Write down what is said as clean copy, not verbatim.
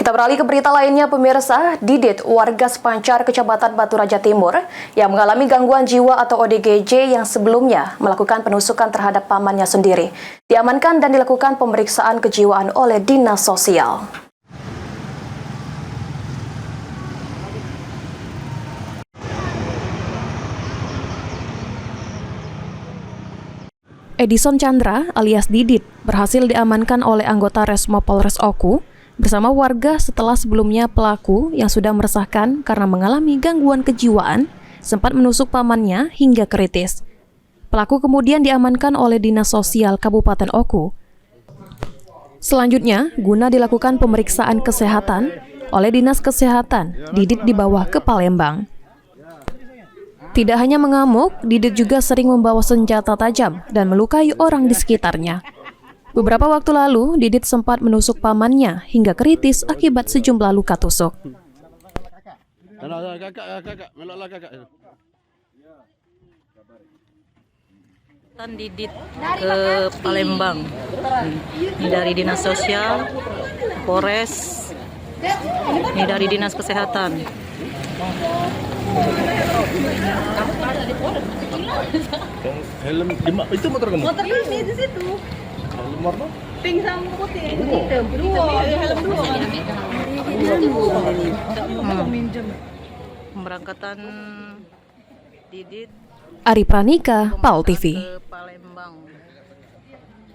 Kita beralih ke berita lainnya, pemirsa. Didit, warga Sepancar, Kecamatan Batu Raja Timur, yang mengalami gangguan jiwa atau ODGJ yang sebelumnya melakukan penusukan terhadap pamannya sendiri, diamankan dan dilakukan pemeriksaan kejiwaan oleh Dinas Sosial. Edison Chandra alias Didit berhasil diamankan oleh anggota Resmo Polres Oku bersama warga setelah sebelumnya pelaku yang sudah meresahkan karena mengalami gangguan kejiwaan sempat menusuk pamannya hingga kritis. Pelaku kemudian diamankan oleh Dinas Sosial Kabupaten Oku. Selanjutnya, guna dilakukan pemeriksaan kesehatan oleh Dinas Kesehatan, Didit dibawa ke Palembang. Tidak hanya mengamuk, Didit juga sering membawa senjata tajam dan melukai orang di sekitarnya. Beberapa waktu lalu, Didit sempat menusuk pamannya hingga kritis akibat sejumlah luka tusuk. Didit ke Palembang. Ini dari Dinas Sosial, Polres, ini dari Dinas Kesehatan. Helm itu motor kamu? Motor ini di situ. Helm warna? Pink sama putih. Hitam. Helm dua kan? Minjem. Pemberangkatan Didit Ari Pranika, PAL TV. ke Palembang.